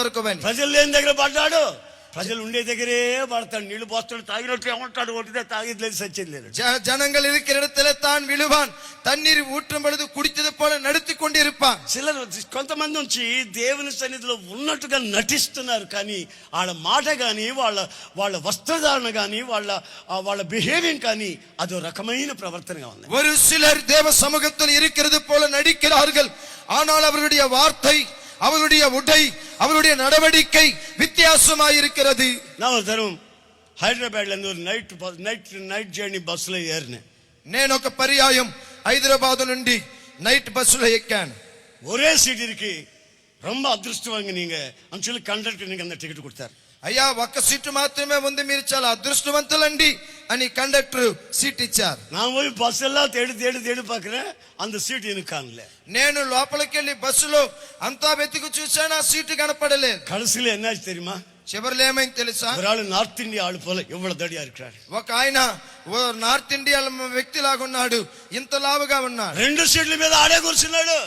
దొరకవని. ప్రజలు లేని దగ్గర పడ్డాడు, ప్రజలు ఉండే దగ్గరే పడతాడు. నీళ్లు పోస్తాడు, తాగినట్టు ఏమంటాడు, ఒకటిదే తాగేది లేదు, సచ్చేది లేదు. ஜனங்கள் இருக்கிற இடத்துல தான் விழுவான், தண்ணீர் ஊற்றும் பொழுது குடித்தது போல நடுத்தி கொண்டிருப்பான். చిల్లర కొంతమంది నుంచి దేవుని సన్నిధిలో ఉన్నట్టుగా నటిస్తున్నారు, కానీ వాళ్ళ మాట కానీ వాళ్ళ వస్త్రధారణ కానీ వాళ్ళ బిహేవియర్ కానీ అదో రకమైన ప్రవర్తనగా ఉంది. ஒரு சிலர் தேவ சமூகத்தில் இருக்கிறது போல நடிக்கிறார்கள், ஆனால் அவருடைய வார்த்தை, அவருடைய உடை, அவருடைய நடவடிக்கை வித்தியாசமாயிருக்கிறது. நான் ஒரு தரம் హైదరాబాద్లో ஒரு నైట్ జర్నీ బస్సులో ఏరిన. నేను ఒక పర్యాయం హైదరాబాద్ నుండి నైట్ బస్సులో ఎక్కాను. ஒரே சீட் இருக்கு, ரொம்ப అదృష్టవంగా நீங்க అని சொல்லி కండక్టర్ నీకు அந்த టికెట్ கொடுத்தார். అయ్యా ఒక్క సీటు మాత్రమే ఉంది, మీరు చాలా అదృష్టవంతులండి అని కండక్టర్ సీట్ ఇచ్చారు. நான் போய் பஸ் எல்லாம் தேடி பார்க்கிறேன், அந்த சீட் எனக்கு காணல. నేను లోపలికి వెళ్ళి బస్సులో అంతా వెతికి చూశాను, ఆ సీటు కనపడలేదు. కడసిలో ఎన్నాச்சு தெரியுமா? చివరిలో ఏమైంది తెలుసా? ஒரு ஆளு నార్త్ ఇండియా ఆಳು పోల ఎవ్వడ దడియా இருக்கிறார். ఒక ఆయన నార్త్ ఇండియా వ్యక్తి లాగా ఉన్నాడు, ఇంత లావుగా ఉన్నాడు. 2 సీట్ల మీద ఆడే కూర్చున్నాడు.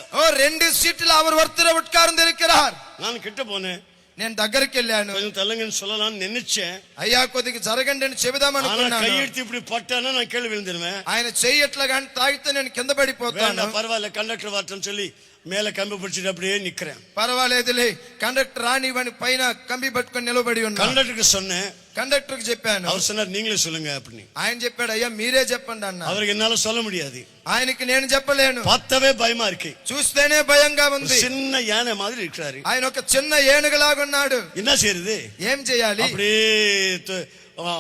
2 సీట్లు அவர் ஒருத்தர் உட்கார்ந்திருக்கிறார். நான் கிட்ட போனேன், నేను దగ్గరికి వెళ్ళాను. కొంచెం తెలంగాణ சொல்லலாம்னு நினைச்சேன். అయ్యా కొద్దిగా జరగండి అని చెబుదామనుకున్నాను. కై ఎత్తి ఇప్పుడు పట్టానా నా కీళ్ళ విழுந்துருவேன். ఆయన చెయ్యి ఎట్లా కానీ తాగితే నేను కింద పడిపోతాను. పర్వాలేదు కండక్టర్ వార్తని சொல்லி மேல கம்பி பிடிச்சிட்டு அப்படியே நிக்கிறேன். పర్వాలేదులే కండక్టర్ రానివని పైన కంబి పట్టుకొని నిలబడి ఉన్నా. కండక్టర్కి சொன்னேன், కండక్టర్కి చెప్పాను. அவர் சொன்னார் நீங்களே சொல்லுங்க அப்படி. ఆయన చెప్పాడు, అయ్యా మీరే చెప్పండి అన్న. அவருக்கு என்னால சொல்ல முடியாது, ఆయనకి నేను చెప్పలేను. பார்த்தவே பயமா இருக்கு, చూస్తేనే భయంగా ఉంది. சின்ன யானை மாதிரி இருக்கிறாரு. ఆయన ఒక చిన్న ఏనుగులాగా ఉన్నాడు. என்ன செய்யறது, ఏం చేయాలి? அப்படியே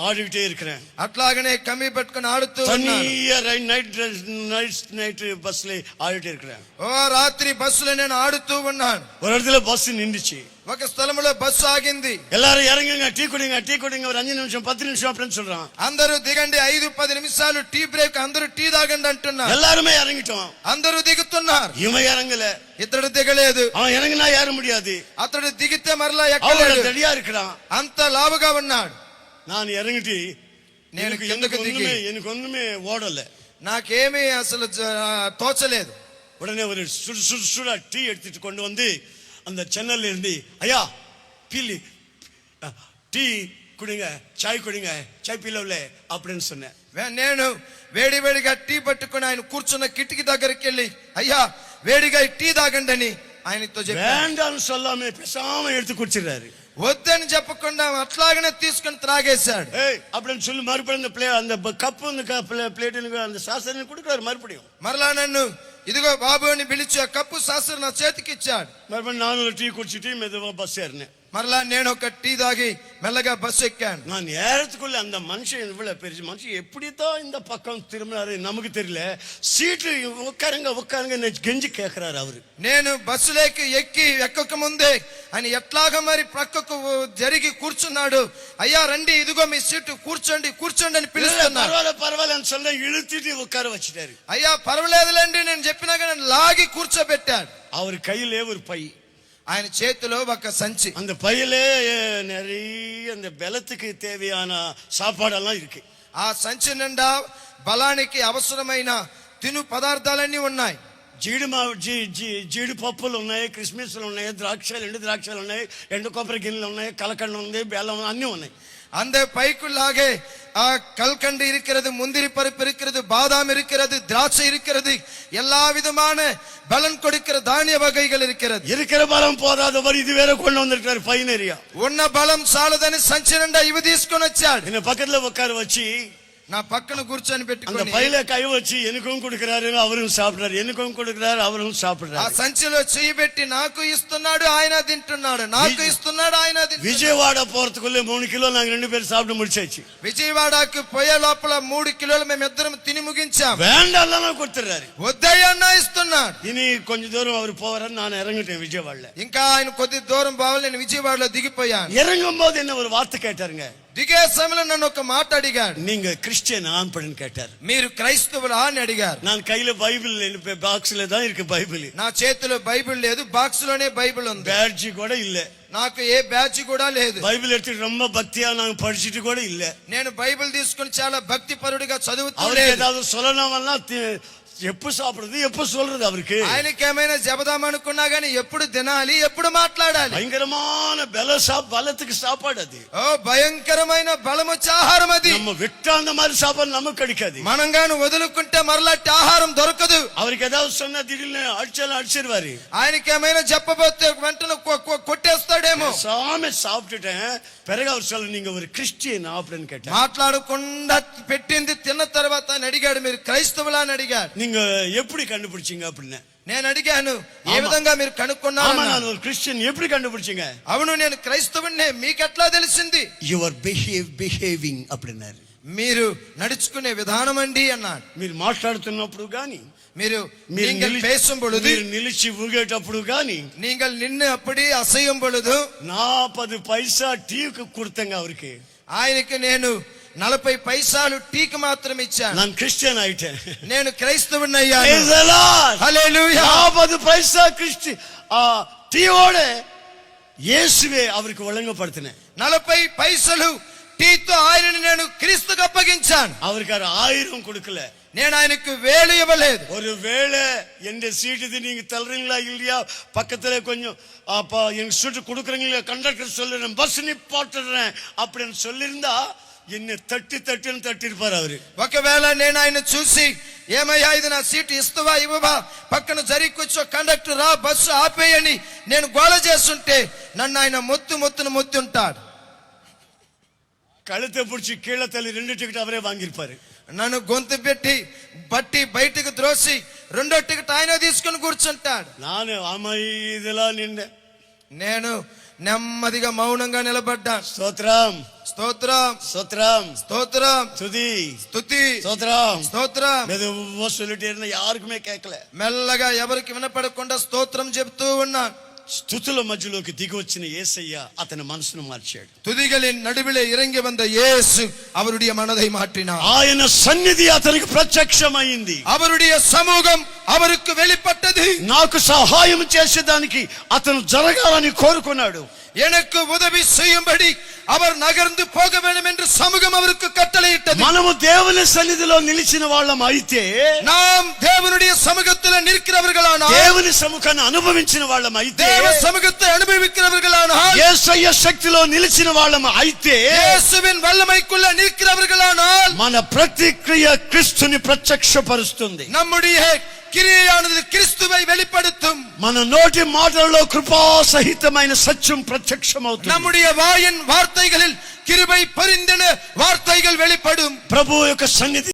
ఆడికిటే இருக்கிறேன். అట్లాగనే కమ్మి పట్టుకొని ఆడుతూ నైట్ బస్సులో ఆడిటే இருக்கிறேன். రాత్రి బస్సులో నేను ఆడుతూ ఉన్నాను. ஒரு இடத்துல பஸ் நின்றுச்சு, ఒక స్థలంలో బస్సు ఆగింది. எல்லாரும் இறங்குங்க, டீ குடிங்க ஒரு 5 நிமிஷம் 10 நிமிஷம் அப்படின்னு சொல்றான். అందరూ దిగండి, 5-10 నిమిషాలు టీ బ్రేక్, అందరూ టీ తాగండి అంటున్నారు. எல்லாருமே இறங்கிட்டோம், అందరూ దిగుతున్నారు. இவன் இறங்கல, ఇతడు దిగలేదు. அவன் இறங்கினா ஏற முடியாது, అతడు దిగితే మరలా ఎక్కలేడు, ரெடியா இருக்கிறான், అంత లావుగా ఉన్నాడు. நான் இறங்கிட்டு எனக்கு ஒண்ணுமே ஓடல, నాకేమీ అసలు తోచలేదు. உடனே ஒரு சுட டீ எடுத்துட்டு கொண்டு வந்து அந்த சென்னல்ல இருந்து, ஐயா பீலி டீ குடிங்க, చాయ్ குடிங்க, చాయ్ పీలవలే அப்படின்னு சொன்னேன். నేను వేడిగా టీ పట్టుకుని ఆయన కూర్చున్న కిటికీ దగ్గరికి వెళ్ళి, అయ్యా వేడిగా టీ తాగండి అని ఆయనతో చెప్పాను. வேண்டாம்னு சொல்லாம பேசாம எடுத்து குடிச்சிடுறாரு. వద్దని చెప్పకుండా అట్లాగనే తీసుకుని త్రాగేశాడు. அப்படின்னு சொல்லி மறுபடியும் அந்த கப்பு ప్లేట్ அந்த சாசனை கொடுக்குறாரு. மறுபடியும் మరలా నన్ను ఇదిగో బాబు అని పిలిచి ఆ కప్పు శాస్త్రం నా చేతికి ఇచ్చాడు. மறுபடியும் நான் ஒரு டீ குடிச்சிட்டு மெதுவா பஸ் ஏறினேன். మరలా నేను ఒక టీ తాగి మెల్లగా బస్సు ఎక్కాను. நான் ஏறத்துக்குள்ள அந்த மனுஷன் இவ்வளவு பெரிய மனுஷன் எப்படித்தான் இந்த பக்கம் திரும்பினாரு நமக்கு தெரியல. సీట్లు ఉక్కారంగా గెంజి కేకరారు అవరు. నేను బస్సులోకి ఎక్కక ముందే ఆయన ఎట్లాగా మరి ప్రక్కకు జరిగి కూర్చున్నాడు. అయ్యా రండి, ఇదిగో మీ సీటు, కూర్చోండి అని పిలుస్తున్నారు. పర్వాలేదు అని சொல்ல இழுத்திட்டு உட்கார வச்சிட்டாரு. అయ్యా పర్వాలేదులేండి నేను చెప్పినా కానీ లాగి కూర్చోబెట్టాడు. அவர் கையிலே ஒரு பை, ఆయన చేతిలో ఒక సంచి. அந்த பையிலே நிறைய அந்த బలத்துக்கு தேவையான சாப்பாடெல்லாம் இருக்கு. ఆ సంచి నిండా బలానికి అవసరమైన తిను పదార్థాలన్నీ ఉన్నాయి. జీడిపప్పులు ఉన్నాయి, కిస్మిస్లు ఉన్నాయి, ఎండు ద్రాక్షలు ఉన్నాయి, ఎండు కొబ్బరి గిన్నెలు ఉన్నాయి, కలకండ ఉంది, బెల్లం అన్నీ ఉన్నాయి. அந்த பைக்குள்ளாக கல்கண்டு இருக்கிறது, முந்திரி பருப்பு இருக்கிறது, பாதாம் இருக்கிறது, திராட்சை இருக்கிறது, எல்லா விதமான பலன் கொடுக்கிற தானிய வகைகள் இருக்கிறது. இருக்கிற பலம் போதாதவர் இது வேற கொண்டு வந்திருக்காரு. పై நிறையா ఉన్న బలం చాలదని సంచి నిండా ఇవి తీసుకొని వచ్చాడు. என்ன பக்கத்துல உட்கார வச்சு నా పక్కన కూర్చొని పెట్టుకొని அந்த பையில கை வச்சு எனக்கும் கொடுக்கிறாரு, அவரும் சாப்பிடுறாரு, எனக்கும் கொடுக்கிறாரு, அவரும் சாப்பிடுறாரு. ఆ సంచిలో చెయ్యి పెట్టి నాకు ఇస్తున్నాడు, ఆయన తింటున్నాడు, నాకు ఇస్తున్నాడు, ఆయన తింటున్నాడు. విజయవాడ పోర్తుకుల్లే 3 కిలో நாங்க 2 பேரும் சாப்பிட்டு முடிச்சாச்சு. విజయవాడకు పోయే లోపల 3 కిలోలు మేము ఇద్దరం తిని ముగించాం. வேண்டாம்னா கொடுத்துறாரு, వద్దయ్యన్నా ఇస్తున్నాడు. இனி கொஞ்ச தூரம் அவர் போறாரு, நான் இறங்கிட்டேன் విజయవాడలో. ఇంకా ఆయన కొద్ది దూరం పోవాలి, నేను విజయవాడలో దిగిపోయాను. இறங்கும் போது என்ன ஒரு வார்த்தை கேட்டாருங்க. దిగే సమయంలో నన్ను ఒక మాట అడిగాడు. நீங்க கிறிஸ்டியன் அப்படின்னு கேட்டார். మీరు క్రైస్తవులా అని అడిగారు. நான் கையில பைபிள் బాక్స్లో தான் இருக்கு బైబిల్. నా చేతిలో బైబిల్ లేదు, బాక్స్ లోనే బైబిల్ ఉంది. బ్యాడ్జి కూడా இல்ல, నాకు ఏ బ్యాడ్జ్ కూడా లేదు. బైబిల్ எடுத்து ரொம்ப பக்தியா நான் படிச்சிட்டு கூட இல்ல. నేను బైబిల్ తీసుకుని చాలా భక్తి పరుడిగా చదువుతూ లేదు. ఏதாவது சொல்லணும்னா எப்ப சாப்பிடுறது எப்ப சொல்றது அவருக்கு ఆయనకి ఏమైనా చెబదామనుకున్నా గానీ ఎప్పుడు తినాలి ఎప్పుడు మాట్లాడాలి. பயங்கரமான பலத்துக்கு சாப்பாடு அது. ఓ భయంకరమైన బలమొచ్చే ఆహారం అది. நம்ம விட்டா அந்த மாதிரி சாப்பாடு நமக்கு கிடைக்காது. మనం గాని వదులుకుంటే మరలాంటి ఆహారం దొరకదు. அவருக்கு ஏதாவது சொன்னா திடீர்னு அடிச்சிருவாரு. ఆయనకి ఏమైనా చెప్పబోతే వెంటనే కొట్టేస్తాడేమో. சாமி சாப்பிட்டுட்டேன் பிறகு அவர் சொல்ல நீங்க ஒரு கிறிஸ்டிయన్ அப்படின்னு கேட்டார். మాట్లాడకుండా పెట్టింది తిన్న తర్వాత అడిగాడు మీరు క్రైస్తవులా అని అడిగాడు. நீங்க எப்படி கண்டுபிடிச்சீங்க அப்படின்னு నేను అడిగాను ఏ విధంగా మీరు కనుక్కున్నారు? நான் ஒரு கிறிஸ்டிయன் எப்படி கண்டுபிடிச்சீங்க? అవును నేను క్రైస్తవుడినే మీకు ఎట్లా తెలిసింది? యువర్ బిహేవింగ్ அப்படிన్నారు. మీరు నడుచుకునే విధానం అండి అన్నాడు. మీరు మాట్లాడుతున్నప్పుడు గాని మీరు நீங்கள் பேசும் பொழுது మీరు నిలిచి ఊగేటప్పుడు గాని நீங்கள் నిన్ను அப்படி అసహ్యం பொழுது 40 పైసా టీకి கொடுத்தங்க அவருக்கு. ఆయనకి నేను 40 పైసలు టీకి మాత్రం ఇచ్చాను. நான் கிறிஸ்டியன் ஆயிட்டேன். నేను క్రైస్తవుని అయ్యాను. Praise the lord. Hallelujah. 40 paisa టీయోட యేసువే அவருக்கு வழங்கப்படுத்தினேன். 40 పైసలు టీతో ఆయనని నేను క్రీస్తుకు అప్పగించాను. அவருக்கு 1000 கொடுக்கல. నేను ఆయనకు వేలు ఇవ్వలేదు. ஒருவேளை எந்த சீட்டு நீங்க தள்ளுறீங்களா இல்லையா பக்கத்துல கொஞ்சம் எனக்கு சீட்டு கொடுக்குறீங்களா கண்டக்டர் சொல்லுறேன் பஸ் நிப்பாட்டுறேன் அப்படின்னு சொல்லியிருந்தா என்ன తట్టిருப்பாరు அவரு. ఒకవేళ నేను ఆయన చూసి ఏమయ్యా ఇది నా సీటు ఇస్తావా ఇవ్వవా పక్కన జరిగి కూర్చో కండక్టర్ రా బస్సు ఆపేయని నేను గోల చేస్తుంటే నన్ను ఆయన మొత్తుంటాడు. కழுத்தை பிடிச்சி கீழே தள்ளி 2 టికెట్ அவரே வாங்கியிருப்பாரு. నన్ను గొంతు బట్టి బయటకు ద్రోసి 2వ టికెట్ ఆయన తీసుకుని కూర్చుంటాడు. నాను ఇదిలా నిండే నేను నెమ్మదిగా మౌనంగా నిలబడ్డాను. స్తోత్రం స్తోత్రం స్తోత్రం స్తోత్రం స్తుతి స్తుతి స్తోత్రం స్తోత్రం మెதுவா சொல்லிட்டே இருந்தா யாருக்குமே கேட்கல. మెల్లగా ఎవరికి వినపడకుండా స్తోత్రం చెప్తూ ఉన్నాను. స్తుతుల మధ్యలోకి దిగి వచ్చిన యేసయ్య అతని మనసును మార్చాడు. துதிகளின் நடுவிலே இறங்கி வந்த இயேசு அவருடைய மனதை மாற்றினார். ఆయన సన్నిధి అతనికి ప్రత్యక్షమైంది. அவருடைய சமூகம் அவருக்கு வெளிப்பட்டது. నాకు సహాయం చేసేదానికి అతను జరగాలని కోరుకున్నాడు. எனக்கு உதவி செய்யும்படி அவர் நகர்ந்து போக வேண்டும் என்று சமூகம் அவருக்கு கட்டளையிட்டது. మనము దేవుని సన్నిధిలో నిలిచిన వాళ్ళం అయితే நாம் தேவனுடைய சமூகத்தில் நிற்கிறவர்களானால் దేవుని సముఖాన్ని అనుభవించిన వాళ్ళం అయితే தேவ சமூகத்தை அனுபவிக்கிறவர்களானால் యేసయ్య శక్తిలో నిలిచిన వాళ్ళం అయితే இயேசுவின் வல்லமைக்குள்ள நிற்கிறவர்களானால் మన ప్రతిక్రియ క్రీస్తుని ప్రత్యక్షపరుస్తుంది. நம்முடைய క్రియయానది క్రీస్తువై வெளிப்படுத்தும். మన నోటి మాటలలో కృపా సహితమైన సత్యం ప్రత్యక్షమవుతుంది. நம்முடைய வாயின் வார்த்தைகளில் கிருபை பரிந்தன வார்த்தைகள் வெளிப்படும். ప్రభు యొక్క సన్నిధి